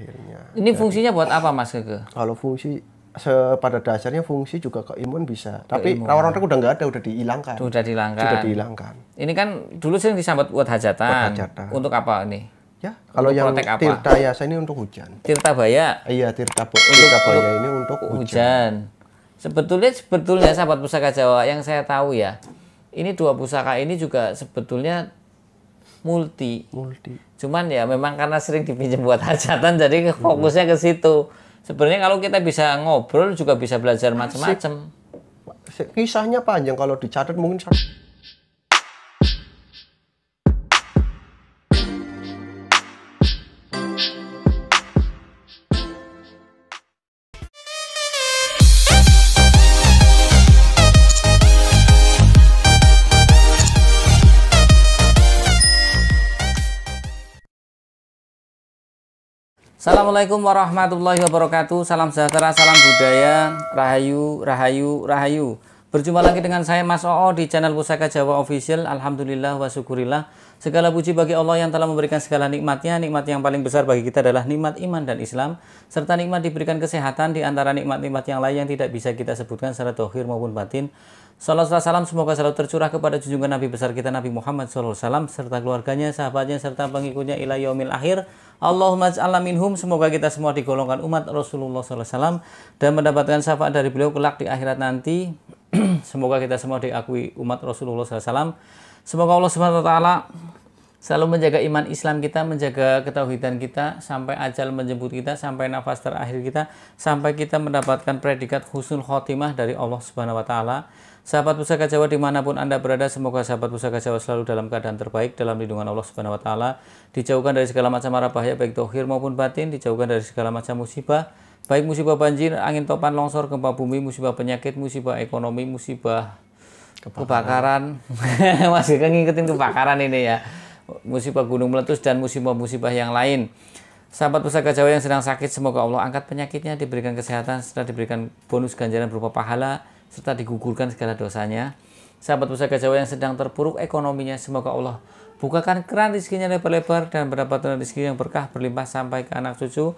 akhirnya. Ini fungsinya buat apa Mas Gege? Kalau fungsi pada dasarnya fungsi juga ke imun bisa. Tapi rawa rontek udah nggak ada, udah dihilangkan. Sudah dihilangkan. Ini kan dulu sering disambut buat hajatan. Untuk apa ini? Ya, kalau yang tirta yasa ini untuk hujan. Tirta baya? Iya, tirta baya ini untuk hujan. Sebetulnya sahabat pusaka Jawa yang saya tahu ya, ini dua pusaka ini juga sebetulnya multi. Cuman ya memang karena sering dipinjam buat hajatan jadi fokusnya ke situ. Sebenarnya kalau kita bisa ngobrol juga bisa belajar macam-macam. Kisahnya panjang kalau dicatat mungkin. Assalamualaikum warahmatullahi wabarakatuh. Salam sejahtera, salam budaya, rahayu, rahayu, rahayu. Berjumpa lagi dengan saya Mas Oo di channel Pusaka Jawa Official. Alhamdulillah wa syukurillah. Segala puji bagi Allah yang telah memberikan segala nikmatnya. Nikmat yang paling besar bagi kita adalah nikmat iman dan Islam. Serta nikmat diberikan kesehatan di antara nikmat-nikmat yang lain yang tidak bisa kita sebutkan secara dohir maupun batin. Salam semoga selalu tercurah kepada junjungan Nabi besar kita Nabi Muhammad SAW serta keluarganya, sahabatnya, serta pengikutnya ila yaumil akhir. Allahumma ij'alna minhum. Semoga kita semua digolongkan umat Rasulullah SAW dan mendapatkan syafaat dari beliau kelak di akhirat nanti. Semoga kita semua diakui umat Rasulullah SAW. Semoga Allah Subhanahu Wa Taala selalu menjaga iman Islam kita, menjaga ketauhidan kita sampai ajal menjemput kita, sampai nafas terakhir kita, sampai kita mendapatkan predikat husnul khotimah dari Allah Subhanahu Wa Taala. Sahabat Pusaka Jawa dimanapun Anda berada, semoga sahabat Pusaka Jawa selalu dalam keadaan terbaik dalam lindungan Allah Subhanahu Wa Taala, dijauhkan dari segala macam mara bahaya baik dohir maupun batin, dijauhkan dari segala macam musibah, baik musibah banjir, angin topan, longsor, gempa bumi, musibah penyakit, musibah ekonomi, musibah kebakaran. Masih kan ngikutin kebakaran ini ya, musibah gunung meletus dan musibah-musibah yang lain. Sahabat Pusaka Jawa yang sedang sakit, semoga Allah angkat penyakitnya, diberikan kesehatan, serta diberikan bonus ganjaran berupa pahala, serta digugurkan segala dosanya. Sahabat Pusaka Jawa yang sedang terpuruk ekonominya, semoga Allah bukakan keran rezekinya lebar-lebar dan mendapatkan rezeki yang berkah berlimpah sampai ke anak cucu.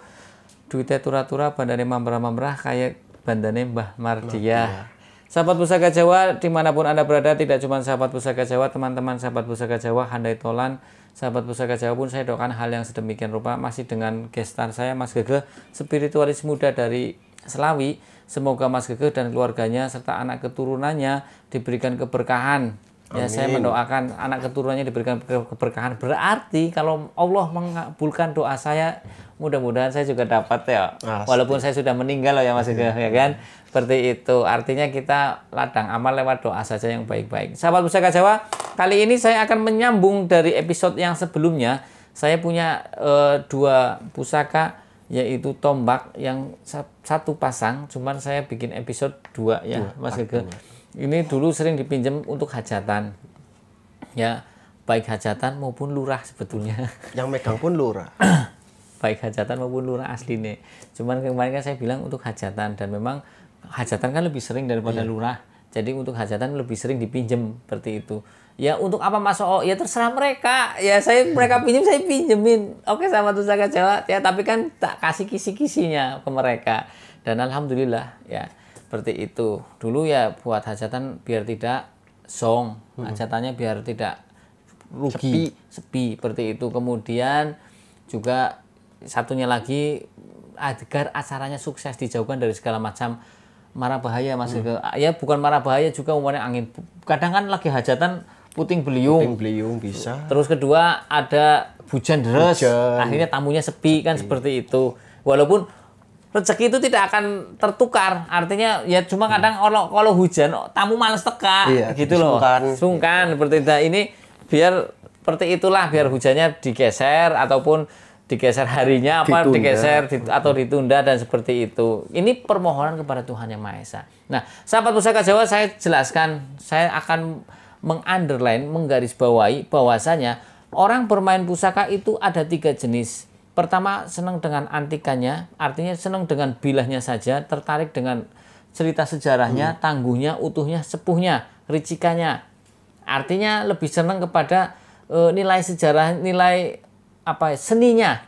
Duitnya tura-tura, bandane mamrah-mamrah kayak bandane Mbah Mardiah. Sahabat Pusaka Jawa dimanapun Anda berada, tidak cuma sahabat Pusaka Jawa, teman-teman sahabat Pusaka Jawa, handai tolan sahabat Pusaka Jawa pun saya doakan hal yang sedemikian rupa. Masih dengan gestar saya Mas Gege, spiritualis muda dari Selawi. Semoga Mas Gege dan keluarganya serta anak keturunannya diberikan keberkahan. Ya, saya mendoakan anak keturunannya diberikan keberkahan. Berarti kalau Allah mengabulkan doa saya, mudah-mudahan saya juga dapat ya. Walaupun saya sudah meninggal loh ya Mas Gege, ya kan? Seperti itu. Artinya kita ladang amal lewat doa saja yang baik-baik. Sahabat Pusaka Jawa, kali ini saya akan menyambung dari episode yang sebelumnya. Saya punya dua pusaka, yaitu tombak yang satu pasang, cuman saya bikin episode 2 ya Mas Gege. Ini dulu sering dipinjam untuk hajatan ya, baik hajatan maupun lurah sebetulnya. Yang megang pun lurah. Baik hajatan maupun lurah asli nih. Cuman kemarin kan saya bilang untuk hajatan, dan memang hajatan kan lebih sering daripada lurah. Jadi untuk hajatan lebih sering dipinjam seperti itu. Ya untuk apa Mas Oo? Ya terserah mereka. Ya mereka pinjam, saya pinjemin. Oke sama Pusaka Jawa. Ya tapi kan tak kasih kisi-kisinya ke mereka. Dan alhamdulillah ya seperti itu. Dulu ya buat hajatan biar tidak song. Hajatannya biar tidak rugi, sepi seperti itu. Kemudian juga satunya lagi agar acaranya sukses, dijauhkan dari segala macam mara bahaya Mas Gege. Ya bukan mara bahaya juga, umumnya angin. Kadang kan lagi hajatan puting beliung bisa. Terus kedua ada hujan deras, akhirnya tamunya sepi kan seperti itu. Walaupun rezeki itu tidak akan tertukar, artinya ya cuma kadang kalau hujan tamu males teka gitu loh. Sungkan seperti itu. Ini biar seperti itulah, biar hujannya digeser ataupun digeser harinya atau ditunda dan seperti itu. Ini permohonan kepada Tuhan Yang Maha Esa. Nah, sahabat Pusaka Jawa, saya jelaskan, saya akan mengunderline, menggarisbawahi bahwasanya orang bermain pusaka itu ada 3 jenis. Pertama, senang dengan antikannya, artinya senang dengan bilahnya saja, tertarik dengan cerita sejarahnya, tangguhnya, utuhnya, sepuhnya, ricikannya. Artinya lebih senang kepada nilai sejarah, nilai seninya.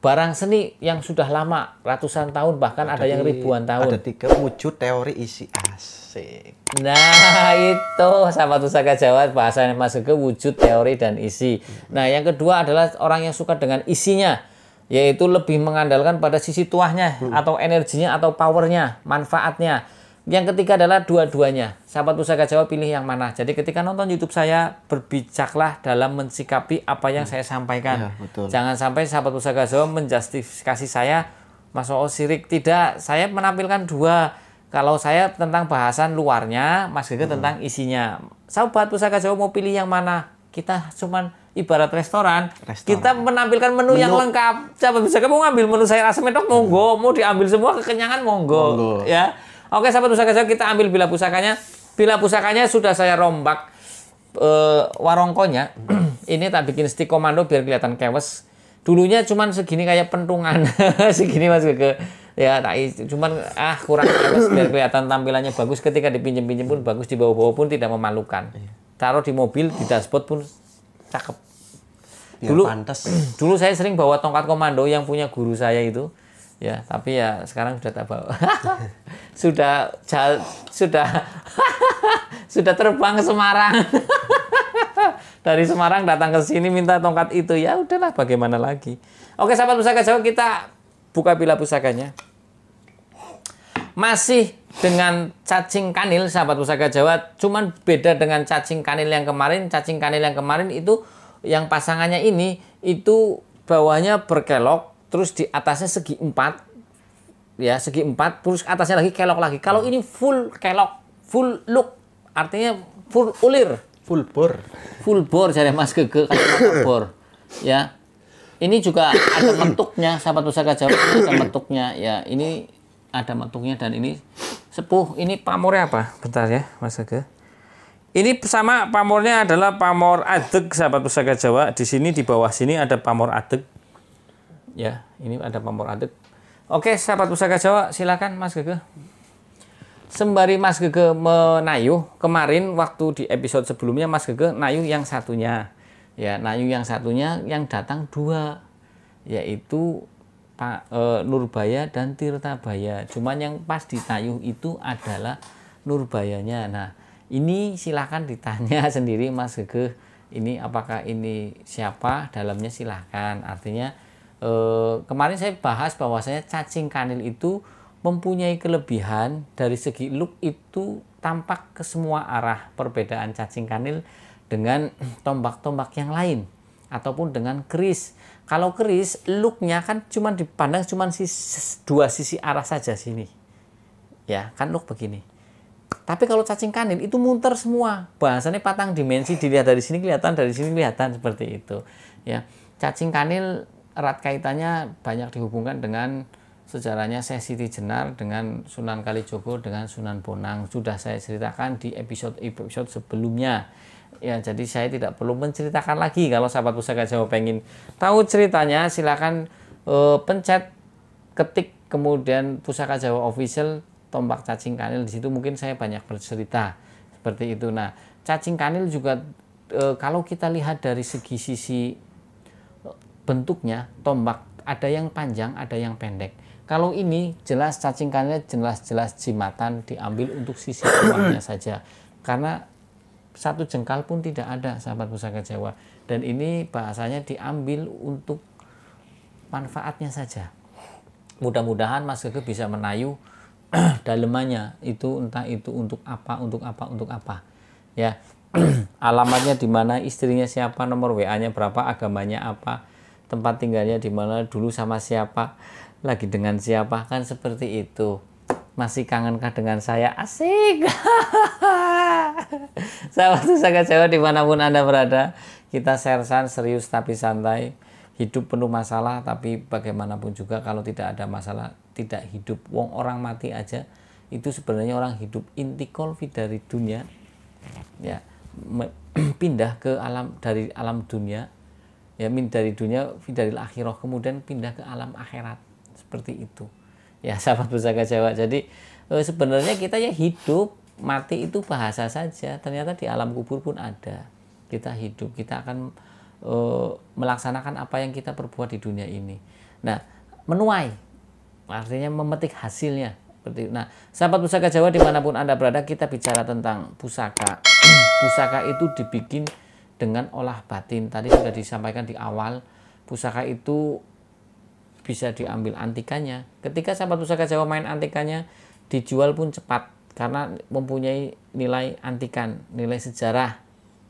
barang seni yang sudah lama, ratusan tahun, bahkan ada yang ribuan tahun. Ada 3 wujud teori isi, asik. Nah, itu sahabat Pusaka Jawa, bahasanya Mas Gege, wujud, teori, dan isi. Nah, yang kedua adalah orang yang suka dengan isinya, yaitu lebih mengandalkan pada sisi tuahnya, atau energinya, atau powernya, manfaatnya. Yang ketiga adalah dua-duanya. Sahabat Pusaka Jawa, pilih yang mana. Jadi ketika nonton YouTube saya, berbijaklah dalam mensikapi apa yang saya sampaikan. Ya, betul. Jangan sampai sahabat Pusaka Jawa menjustifikasi saya, Mas Oo sirik. Tidak, saya menampilkan dua. Kalau saya tentang bahasan luarnya, Mas Gege tentang isinya. Sahabat Pusaka Jawa mau pilih yang mana? Kita cuman ibarat restoran. Kita menampilkan menu yang lengkap. Sahabat Pusaka mau ngambil menu sayur asam medok, monggo. Mau diambil semua kekenyangan, monggo. Ya. Oke, sahabat Pusaka Jawa, kita ambil bila pusakanya. Bila pusakanya sudah saya rombak warongkonya. Ini tak bikin stick komando biar kelihatan kewes. Dulunya cuman segini kayak pentungan. Segini Mas Gege. Ya, cuman kurang kewes biar kelihatan tampilannya bagus. Ketika dipinjem-pinjem pun bagus, dibawa-bawa pun tidak memalukan. Taruh di mobil, di dashboard pun cakep. Biar pantas. Dulu saya sering bawa tongkat komando yang punya guru saya itu. Ya, tapi ya sekarang sudah tak bawa. sudah sudah terbang ke Semarang. Dari Semarang datang ke sini minta tongkat itu. Ya udahlah, bagaimana lagi. Oke, sahabat Pusaka Jawa, kita buka bila pusakanya. Masih dengan cacing kanil, sahabat Pusaka Jawa. Cuman beda dengan cacing kanil yang kemarin. Cacing kanil yang kemarin itu, yang pasangannya ini, itu bawahnya berkelok. Terus di atasnya segi 4, ya segi 4, terus atasnya lagi kelok lagi. Kalau ini full kelok, full look, artinya full ulir, Full bore jadi Mas Gege, kacamata bor. Ya, ini juga ada metuknya, sahabat Pusaka Jawa, ini ada metuknya. Ya, ini ada metuknya dan ini sepuh. Ini pamornya apa? Bentar ya, Mas Gege. Ini sama pamornya adalah pamor adeg, sahabat Pusaka Jawa. Di sini di bawah sini ada pamor adeg. Ya, ini ada pamor adeg. Oke, sahabat Pusaka Jawa, silakan Mas Gege. Sembari Mas Gege menayuh, kemarin waktu di episode sebelumnya Mas Gege nayuh yang satunya. Ya, nayuh yang satunya yang datang 2, yaitu Pak Nurbaya dan Tirtabaya. Cuman yang pas ditayuh itu adalah Nurbayanya. Nah, ini silakan ditanya sendiri Mas Gege. Ini apakah ini siapa? Dalamnya silakan. Artinya kemarin saya bahas bahwasanya cacing kanil itu mempunyai kelebihan dari segi look, itu tampak ke semua arah. Perbedaan cacing kanil dengan tombak-tombak yang lain ataupun dengan keris. Kalau keris looknya kan cuma dipandang cuma 2 sisi arah saja sini. Ya, kan look begini. Tapi kalau cacing kanil itu muter semua. Bahasanya patang dimensi, dilihat dari sini kelihatan, dari sini kelihatan, seperti itu. Ya, cacing kanil erat kaitannya banyak dihubungkan dengan sejarahnya Syekh Siti Jenar dengan Sunan Kalijogo dengan Sunan Bonang. Sudah saya ceritakan di episode sebelumnya. Ya, jadi saya tidak perlu menceritakan lagi. Kalau sahabat Pusaka Jawa pengen tahu ceritanya, silakan pencet, ketik, kemudian Pusaka Jawa Official, tombak cacing kanil. Di situ mungkin saya banyak bercerita seperti itu. Nah, cacing kanil juga kalau kita lihat dari sisi bentuknya, tombak ada yang panjang, ada yang pendek. Kalau ini jelas cacing kanilnya jelas-jelas jimatan, diambil untuk sisi bawahnya saja. Karena 1 jengkal pun tidak ada, sahabat Pusaka Jawa. Dan ini bahasanya diambil untuk manfaatnya saja. Mudah-mudahan Mas Gege bisa menayuh dalemannya itu, entah itu untuk apa. Ya. Alamatnya di mana, istrinya siapa, nomor WA-nya berapa, agamanya apa, tempat tinggalnya di mana, dulu sama siapa, lagi dengan siapa, kan seperti itu. Masih kangenkah dengan saya? Asik. Sahabat Pusaka Jawa dimanapun Anda berada, kita sersan serius tapi santai. Hidup penuh masalah, tapi bagaimanapun juga kalau tidak ada masalah tidak hidup. Wong orang mati aja itu sebenarnya orang hidup. Intikal dari dunia, ya, pindah ke alam, dari alam dunia, ya, dari dunia dari akhirah, kemudian pindah ke alam akhirat, seperti itu. Ya, sahabat Pusaka Jawa. Jadi sebenarnya kita ya hidup, mati itu bahasa saja. Ternyata di alam kubur pun ada. Kita hidup, kita akan melaksanakan apa yang kita perbuat di dunia ini. Nah, menuai artinya memetik hasilnya. Nah, sahabat Pusaka Jawa dimanapun Anda berada, kita bicara tentang pusaka. Pusaka itu dibikin dengan olah batin. Tadi sudah disampaikan di awal, pusaka itu bisa diambil antikannya. Ketika sahabat Pusaka Jawa main antikannya, dijual pun cepat karena mempunyai nilai antikan, nilai sejarah.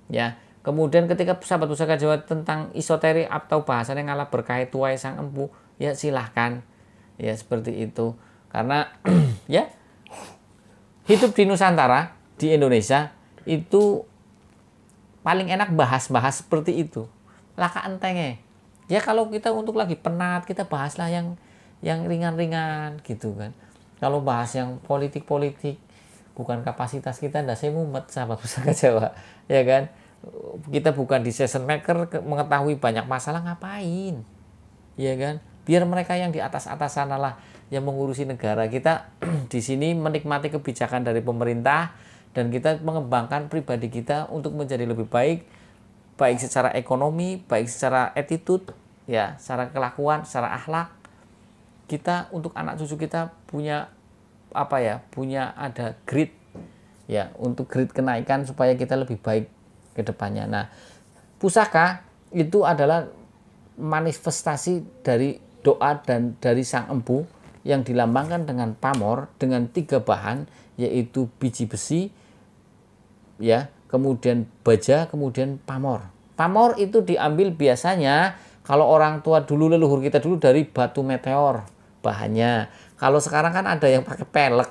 Ya. Kemudian ketika sahabat Pusaka Jawa tentang esoterik atau bahasanya ngalah berkait tuai sang empu, ya silahkan. Ya seperti itu. Karena ya hidup di Nusantara, di Indonesia itu paling enak bahas-bahas seperti itu. Laka entenge. Ya kalau kita untuk lagi penat, kita bahaslah yang ringan-ringan gitu kan. Kalau bahas yang politik-politik, bukan kapasitas kita, ndak saya mumet sahabat Pusaka Jawa, ya kan? Kita bukan di season maker mengetahui banyak masalah ngapain, ya kan? Biar mereka yang di atas-atas sana lah yang mengurusi negara. Kita di sini menikmati kebijakan dari pemerintah dan kita mengembangkan pribadi kita untuk menjadi lebih baik, baik secara ekonomi, baik secara attitude, ya, secara kelakuan, secara akhlak. Kita untuk anak cucu kita punya apa ya? Punya ada grit, ya, untuk grit kenaikan supaya kita lebih baik ke depannya. Nah, pusaka itu adalah manifestasi dari doa dan dari sang empu yang dilambangkan dengan pamor dengan 3 bahan, yaitu biji besi, ya, kemudian baja, kemudian pamor. Pamor itu diambil biasanya kalau orang tua dulu, leluhur kita dulu, dari batu meteor bahannya. Kalau sekarang kan ada yang pakai pelek.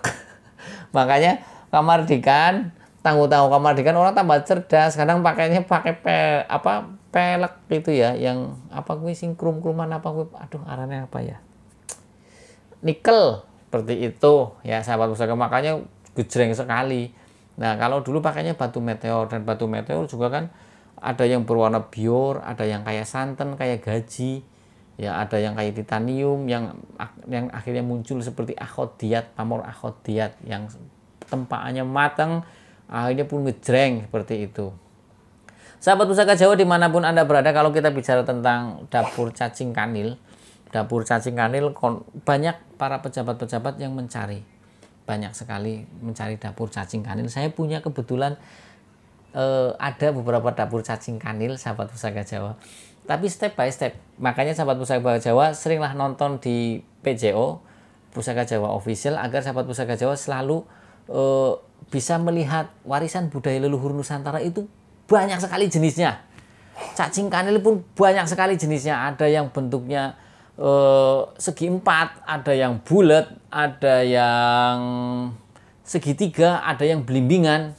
Makanya Kamardikan, tahu-tahu Kamardikan orang tambah cerdas. Kadang pakainya pakai pelek gitu ya, yang apa kuwi sing krum-kruman apa kuwi, aduh arane apa ya? Nikel seperti itu ya sahabat pusaka, makanya gejreng sekali. Nah, kalau dulu pakainya batu meteor, dan batu meteor juga kan ada yang berwarna biur, ada yang kayak santan, kayak gaji, ya, ada yang kayak titanium yang akhirnya muncul seperti akhodiat, pamor akhodiat yang tempaannya matang, akhirnya pun ngejreng seperti itu. Sahabat Pusaka Jawa dimanapun Anda berada, kalau kita bicara tentang dapur cacing kanil, banyak para pejabat-pejabat yang mencari, banyak sekali mencari dapur cacing kanil. Saya punya kebetulan ada beberapa dapur cacing kanil sahabat Pusaka Jawa, tapi step by step. Makanya sahabat Pusaka Jawa seringlah nonton di PJO Pusaka Jawa Official agar sahabat Pusaka Jawa selalu bisa melihat warisan budaya leluhur Nusantara itu banyak sekali jenisnya. Cacing kanil pun banyak sekali jenisnya. Ada yang bentuknya segi 4, ada yang bulat, ada yang segitiga, ada yang belimbingan.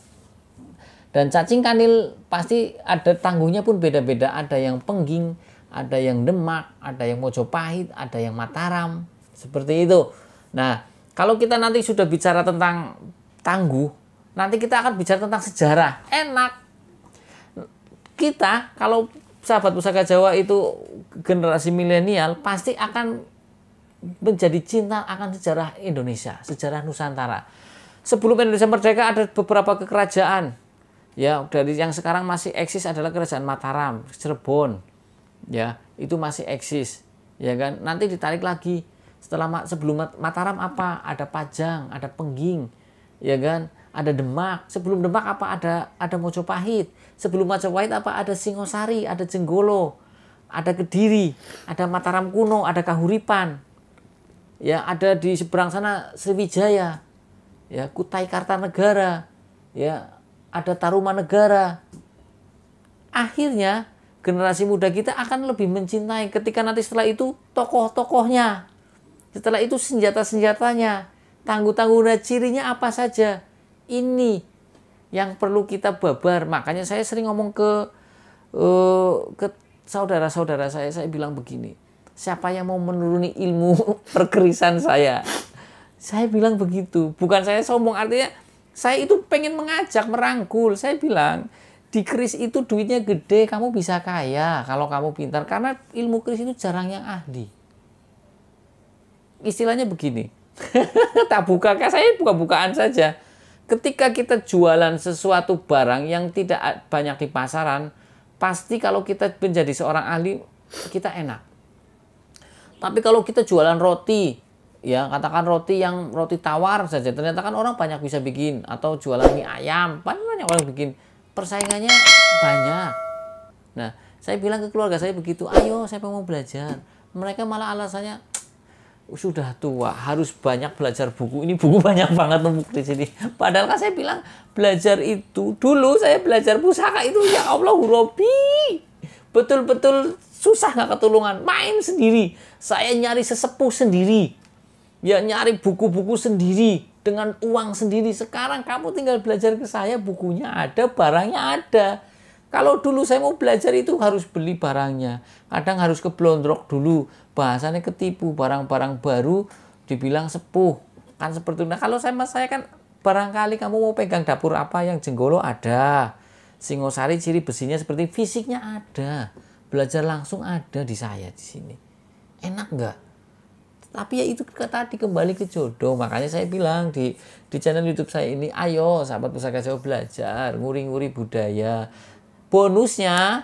Dan cacing kanil pasti ada tangguhnya pun beda-beda. Ada yang Pengging, ada yang Demak, ada yang Mojopahit, ada yang Mataram. Seperti itu. Nah, kalau kita nanti sudah bicara tentang tangguh, nanti kita akan bicara tentang sejarah. Enak. Kita kalau sahabat Pusaka Jawa itu generasi milenial pasti akan menjadi cinta akan sejarah Indonesia, sejarah Nusantara. Sebelum Indonesia merdeka ada beberapa kekerajaan. Ya, dari yang sekarang masih eksis adalah kerajaan Mataram, Cirebon. Ya, itu masih eksis. Ya kan? Nanti ditarik lagi. Sebelum Mataram apa? Ada Pajang, ada Pengging. Ya kan? Ada Demak. Sebelum Demak apa? Ada Mojopahit. Sebelum Mojopahit apa? Ada Singosari, ada Jenggolo, ada Kediri, ada Mataram kuno, ada Kahuripan. Ya, ada di seberang sana Sriwijaya. Ya, Kutai Kartanegara. Ya, ada Tarumanegara. Akhirnya generasi muda kita akan lebih mencintai ketika nanti setelah itu tokoh-tokohnya. Setelah itu senjata-senjatanya, tangguh-tangguhnya, cirinya apa saja. Ini yang perlu kita babar. Makanya saya sering ngomong ke saudara-saudara saya bilang begini, siapa yang mau menuruni ilmu perkerisan saya bilang begitu. Bukan saya sombong, artinya saya itu pengen mengajak, merangkul. Saya bilang, di keris itu duitnya gede, kamu bisa kaya kalau kamu pintar. Karena ilmu keris itu jarang yang ahli. Istilahnya begini, tak buka, saya buka-bukaan saja. Ketika kita jualan sesuatu barang yang tidak banyak di pasaran, pasti kalau kita menjadi seorang ahli, kita enak. Tapi kalau kita jualan roti, ya katakan roti yang roti tawar saja, ternyata kan orang banyak bisa bikin, atau jualan mie ayam, banyak orang bikin, persaingannya banyak. Nah, saya bilang ke keluarga saya begitu, ayo saya mau belajar. Mereka malah alasannya sudah tua, harus banyak belajar buku. Ini buku banyak banget numpuk di sini. Padahal kan saya bilang belajar itu dulu saya belajar pusaka itu ya Allah Robi. Betul-betul susah nggak ketulungan. Main sendiri. Saya nyari sesepuh sendiri. Ya nyari buku-buku sendiri dengan uang sendiri. Sekarang kamu tinggal belajar ke saya, bukunya ada, barangnya ada. Kalau dulu saya mau belajar itu harus beli barangnya. Kadang harus ke Blondrok dulu. Bahasanya ketipu. Barang-barang baru dibilang sepuh. Kan seperti itu. Nah kalau sama saya kan barangkali kamu mau pegang dapur apa yang Jenggolo ada. Singosari ciri besinya seperti fisiknya ada. Belajar langsung ada di saya di sini. Enak nggak? Tapi ya itu tadi kembali ke jodoh. Makanya saya bilang di channel YouTube saya ini, ayo sahabat Pusaka Jawa belajar. Nguri-nguri budaya. Bonusnya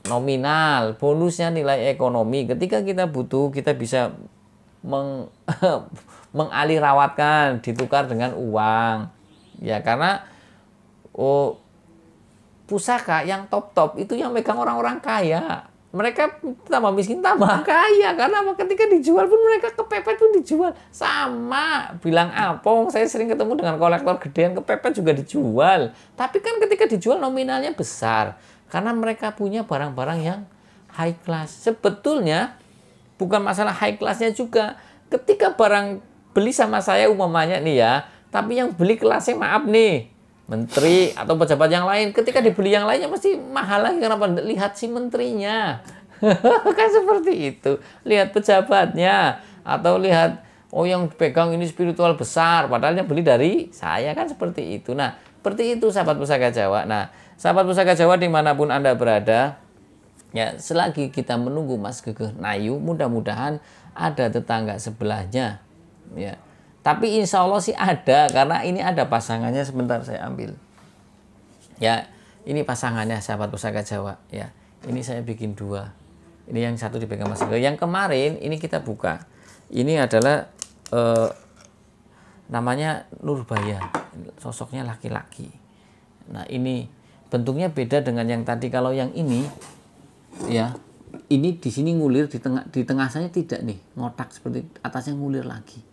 nominal, bonusnya nilai ekonomi. Ketika kita butuh, kita bisa mengalihrawatkan, ditukar dengan uang. Ya karena pusaka yang top-top itu yang megang orang-orang kaya. Mereka tambah miskin tambah kaya karena ketika dijual pun mereka kepepet pun dijual. Sama bilang apa, saya sering ketemu dengan kolektor gedean, kepepet juga dijual. Tapi kan ketika dijual nominalnya besar karena mereka punya barang-barang yang high class. Sebetulnya bukan masalah high classnya juga. Ketika barang beli sama saya umpamanya nih ya, tapi yang beli kelasnya maaf nih, menteri atau pejabat yang lain, ketika dibeli yang lainnya pasti mahal lagi. Kenapa? Lihat si menterinya. Kan seperti itu. Lihat pejabatnya. Atau lihat, oh yang pegang ini spiritual besar. Padahal yang beli dari saya, kan seperti itu. Nah, seperti itu sahabat Pusaka Jawa. Nah, sahabat Pusaka Jawa dimanapun Anda berada, ya selagi kita menunggu Mas Gegeh Nayu, mudah-mudahan ada tetangga sebelahnya. Ya. Tapi insya Allah sih ada, karena ini ada pasangannya. Sebentar saya ambil. Ya, ini pasangannya sahabat Pusaka Jawa. Ya, ini saya bikin dua. Ini yang satu dipegang Mas Gegeh. Yang kemarin ini kita buka. Ini adalah namanya Nurbaya. Sosoknya laki-laki. Nah, ini bentuknya beda dengan yang tadi. Kalau yang ini, ya, ini di sini ngulir, di tengah saya tidak nih, ngotak seperti atasnya ngulir lagi.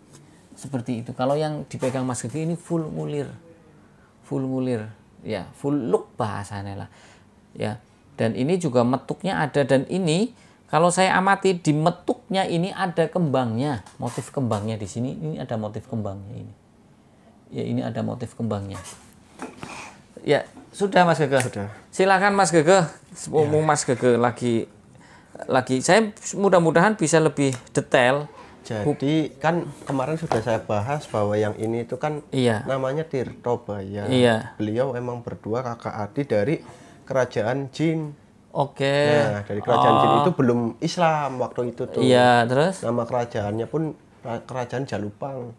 Seperti itu. Kalau yang dipegang Mas Gegeh ini full ngulir, ya, full look bahasanya lah, ya. Dan ini juga metuknya ada, dan ini kalau saya amati di metuknya ini ada kembangnya, motif kembangnya di sini. Ini ada motif kembangnya ini. Ya, ini ada motif kembangnya. Ya, sudah Mas Gegeh. Sudah. Silakan Mas Gegeh. Ya. Mas Gegeh lagi saya mudah-mudahan bisa lebih detail. Jadi kan kemarin sudah saya bahas bahwa yang ini itu kan namanya Tirtobaya. Iya. Beliau emang berdua kakak adik dari kerajaan Jin. Oke. Nah, dari kerajaan Jin itu belum Islam waktu itu tuh. Iya, terus? Nama kerajaannya pun kerajaan Jalupang.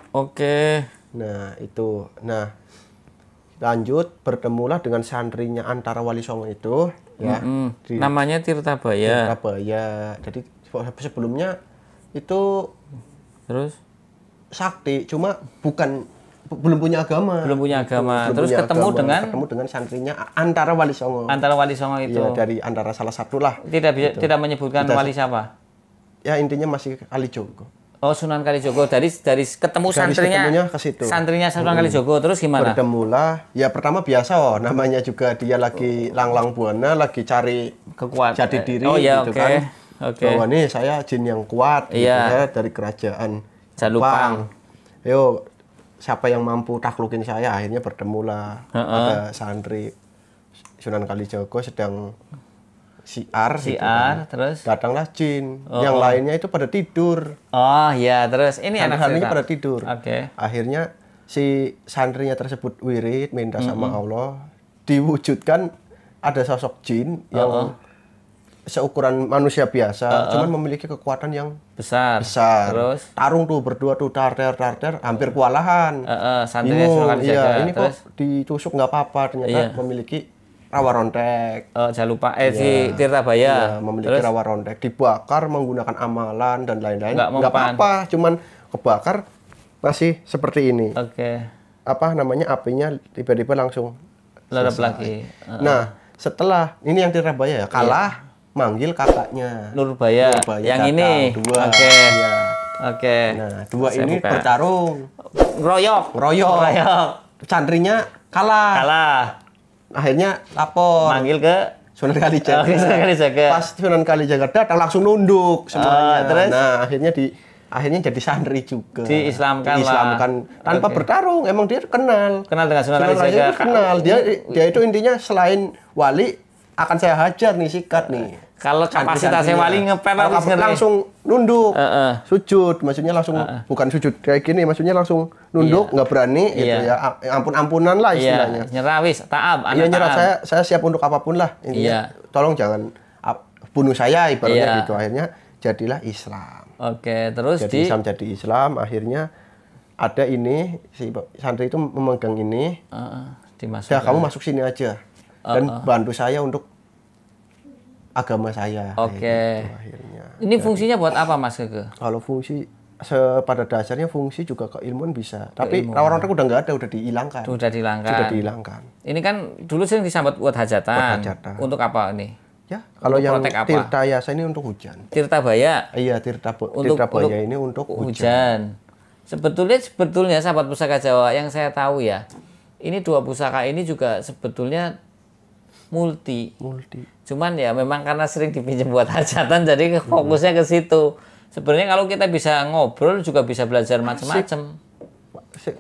Oke. Nah, itu. Nah, lanjut bertemulah dengan santrinya Antara Wali Songo itu, ya. Namanya Tirtabaya. Jadi sebelumnya itu terus sakti, cuma belum punya agama. Terus ketemu dengan santrinya Antara Wali Songo. Antara Wali Songo itu. Ya, dari antara salah satu lah. Tidak menyebutkan wali siapa? Ya, intinya masih Kalijogo. Oh, Sunan Kalijogo. Dari ketemu santrinya ke situ. Santrinya Sunan Kalijogo, terus gimana? Bertemulah. Ya pertama biasa, namanya juga dia lagi lang-lang buana, lagi cari kekuatan jati diri gitu kan. Bahwa nih saya jin yang kuat gitu ya, dari kerajaan Jalupang. Yo, siapa yang mampu taklukin saya? Akhirnya bertemulah. Ada santri Sunan Kalijogo sedang siar gitu kan. Terus datanglah jin. Yang lainnya itu pada tidur. Oh ya, terus ini anak santrinya pada tidur. Oke. Akhirnya si santrinya tersebut wirid minta sama Allah, diwujudkan ada sosok jin yang seukuran manusia biasa, cuman memiliki kekuatan yang besar. Terus tarung tuh berdua tuh tarter hampir kewalahan. santrinya Sunan Kalijaga. Ini terus kok ditusuk nggak apa-apa, ternyata memiliki rawa rontek. Jalupang si Tirtabaya. Memiliki rawa rontek, dibakar menggunakan amalan dan lain-lain. Nggak apa-apa, cuman kebakar masih seperti ini. Apa namanya, apinya tiba-tiba langsung ledap lagi. Nah, setelah ini yang Tirtabaya ya kalah, manggil kakaknya Nurbaya yang ini. Dua. Nah, dua ini bertarung. Royok. Santrinya kalah. Akhirnya lapor. Manggil ke Sunan Kalijaga. Pas Sunan Kalijaga datang langsung nunduk semuanya. Terus? Nah, akhirnya jadi santri juga. Diislamkan tanpa bertarung. Emang dia kenal dengan Sunan Kalijaga. Kenal. Dia itu intinya selain wali akan saya hajar nih, sikat nih. Kalau kapasitasnya wali ngepel langsung nunduk, sujud, maksudnya langsung bukan sujud kayak gini, maksudnya langsung nunduk, nggak berani gitu ya, ampun-ampunan lah istilahnya. Nyerah wis, taab. Iya nyerah, saya siap untuk apapun lah. Intinya, tolong jangan bunuh saya ibaratnya gitu. Akhirnya jadilah Islam. Terus jadi Islam. Akhirnya ada ini si santri itu memegang ini. Ya kamu masuk sini aja dan bantu saya untuk agama saya. Gitu, akhirnya. Ini fungsinya buat apa, Mas Gege? Kalau fungsi pada dasarnya fungsi juga keilmuan bisa. Tapi rawa rontek udah nggak ada, udah dihilangkan. Sudah dihilangkan. Ini kan dulu sering disambat buat hajatan. Untuk apa ini? Ya, kalau yang Tirtayasa ini untuk hujan. Tirtabaya? Iya, Tirtabaya ini untuk hujan. Sebetulnya sahabat pusaka Jawa yang saya tahu ya, ini dua pusaka ini juga sebetulnya multi. Cuman ya memang karena sering dipinjam buat hajatan, jadi fokusnya ke situ. Sebenarnya kalau kita bisa ngobrol juga bisa belajar macam-macam.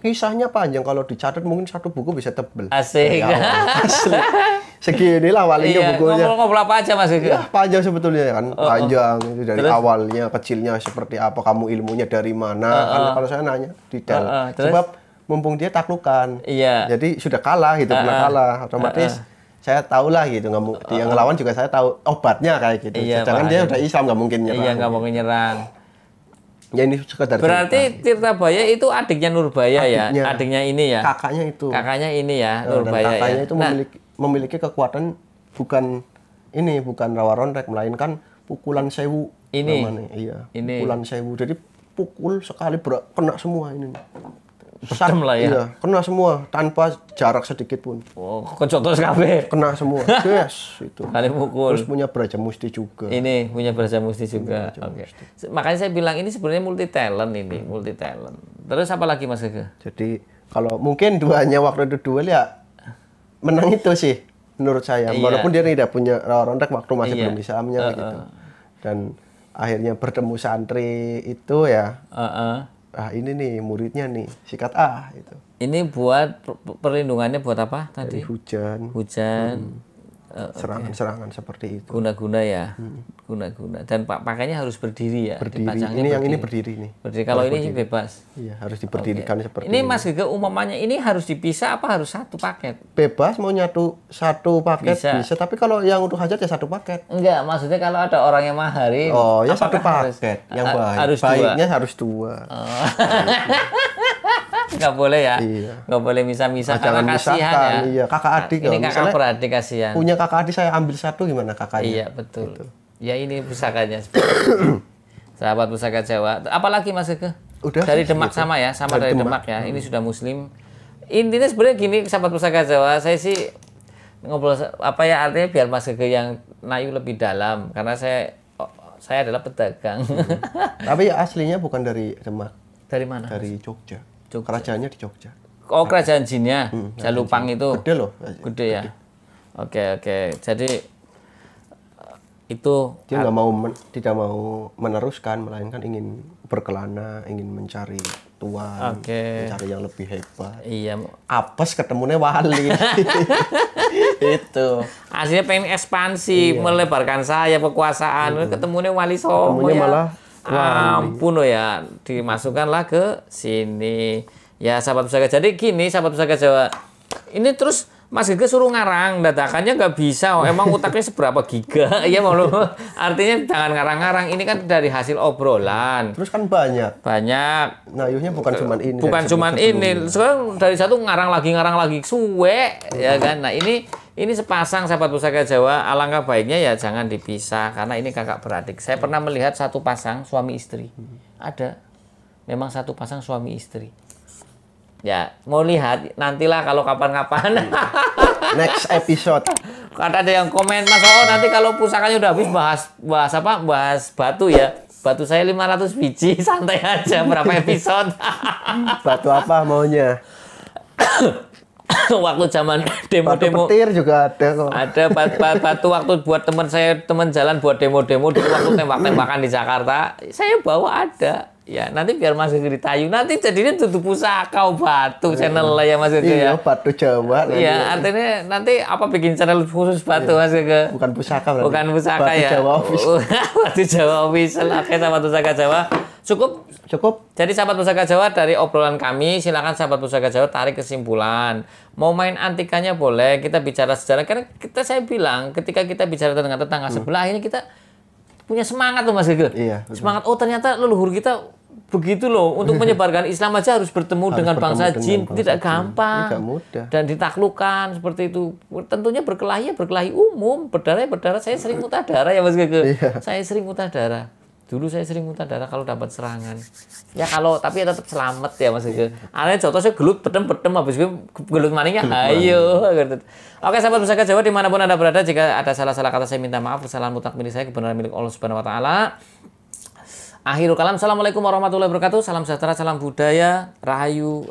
Kisahnya panjang, kalau dicatat mungkin satu buku bisa tebel. Asik. Asli. Segini lah walinya bukunya. Ngobrol apa aja Mas? Ya panjang sebetulnya kan, panjang itu dari awalnya, kecilnya seperti apa, kamu ilmunya dari mana. Kan kalau saya nanya detail. Sebab mumpung dia taklukan. Jadi sudah kalah gitu, pernah kalah, otomatis saya tahu lah gitu, dia ngelawan juga saya tahu obatnya kayak gitu. Sedangkan dia udah Islam nggak mungkin nyerang. Iya, nggak mungkin nyerang. Ya ini sekedar berarti Tirtabaya itu adiknya Nurbaya ya, adiknya ini ya. Kakaknya ini ya, Nurbaya. Dan kakaknya itu memiliki kekuatan bukan rawa rontek, melainkan pukulan sewu. Namanya. Iya. Pukulan sewu. Jadi pukul sekali kena semua ini. Besar lah ya. Iya, kena semua tanpa jarak sedikit pun. Kecotos kabeh. Kena semua. Yes, itu. Kali pukul. Terus punya Braja Musti juga. Ini punya Braja Musti juga. Makanya saya bilang ini sebenarnya multi talent ini, multi talent. Terus apa lagi Mas Gege? Jadi kalau mungkin duanya waktu itu duel ya menang itu sih menurut saya. Walaupun dia tidak punya rawa rontek waktu masih belum Islamnya gitu. Dan akhirnya bertemu santri itu ya. Ini nih muridnya nih, sikat itu. Ini buat perlindungannya buat apa tadi? Dari hujan. Serangan-serangan seperti itu. Guna-guna ya. Guna-guna. Dan pakainya harus berdiri ya. Berdiri. Ini yang ini berdiri nih. Berdiri. Kalau ini bebas. Iya, harus diberdirikan seperti ini. Ini Mas Gege umumnya ini harus dipisah apa harus satu paket? Bebas mau nyatu satu paket bisa. Tapi kalau yang untuk hajat ya satu paket. Enggak, maksudnya kalau ada orang yang maharin. Oh, ya satu paket. Yang baik. Baiknya harus dua. Nggak boleh ya, nggak boleh misah-misah karena kasihan ya. Iya, kakak adik. Ini kakak beradik kasihan. Punya kakak adik saya ambil satu gimana kakaknya? Iya betul. Gitu. Ya ini pusakanya. Sahabat pusaka Jawa. Apalagi Mas Gege? Udah. Dari Demak gitu. Sama dari Demak ya. Ini sudah Muslim. Intinya sebenarnya gini sahabat pusaka Jawa. Saya sih ngobrol artinya biar Mas Gege yang nayu lebih dalam karena saya adalah pedagang. Tapi ya aslinya bukan dari Demak. Dari mana? Dari Jogja. Kerajaannya di Jogja. Oh, kerajaan jinnya. Jalupang itu. Gede loh. Gede ya. Oke. Jadi itu dia tidak mau meneruskan, melainkan ingin berkelana, ingin mencari tuan, mencari yang lebih hebat. Iya. Apes ketemunya wali. Itu. Aslinya pengen ekspansi, melebarkan saya kekuasaan, ketemunya wali Songo. Ketemunya malah ampun ya, dimasukkanlah ke sini. Ya sahabat pusaka. Jadi gini sahabat pusaka Jawa. Ini terus Mas Gege suruh ngarang, dadakannya nggak bisa. Emang otaknya seberapa giga? Ya mau artinya jangan ngarang-ngarang. Ini kan dari hasil obrolan. Terus kan banyak. Nayuhnya bukan cuma ini. Bukan cuma ini. Sekarang dari satu ngarang lagi suwe, ya kan. Nah ini Ini sepasang sahabat Pusaka Jawa, alangkah baiknya ya jangan dipisah karena ini kakak beradik. Saya pernah melihat satu pasang suami istri. Ada. Memang satu pasang suami istri. Ya, mau lihat nantilah kalau kapan-kapan. Next episode. Karena ada yang komen, Mas nanti kalau pusakanya udah habis bahas batu ya. Batu saya 500 biji, santai aja berapa episode. Batu apa maunya? Waktu zaman demo-demo. Batu petir juga ada kok. Ada batu waktu buat teman jalan buat demo-demo dulu waktu tembak-tembakan di Jakarta. Saya bawa ada. Ya, nanti biar Mas Gege ditayu. Nanti jadinya tutup pusaka batu channel lah ya Mas Gege ya. Iya, batu Jawa. Iya, artinya nanti apa bikin channel khusus batu Mas Gege? Bukan pusaka berarti. Bukan pusaka batu ya. Jawa Official. Batu Jawa Official. Oke, sahabat Pusaka Jawa. Cukup. Jadi sahabat Pusaka Jawa dari obrolan kami, silakan sahabat Pusaka Jawa tarik kesimpulan. Mau main antikanya boleh, kita bicara sejarah. Karena saya bilang ketika kita bicara dengan tetangga sebelah ini kita punya semangat tuh Mas Gege. Iya, semangat, oh ternyata leluhur kita begitu loh. Untuk menyebarkan Islam aja harus bertemu dengan bangsa jin. Tidak gampang. Tidak mudah. Dan ditaklukkan seperti itu. Tentunya berkelahi umum. Berdarah. Saya sering muntah darah ya Mas Gege. Iya. Saya sering muntah darah. Dulu saya sering muntah darah kalau dapat serangan. Ya tapi ya tetap selamat ya Mas Gege. Aneh contoh saya gelut pedem habis itu gelut maningnya ayo. Oke sahabat Pusaka Jawa dimanapun Anda berada, jika ada salah-salah kata saya minta maaf. Kesalahan mutlak milik saya, kebenaran milik Allah Subhanahu wa taala. Akhirul kalam. Assalamualaikum warahmatullahi wabarakatuh. Salam sejahtera, salam budaya, rahayu.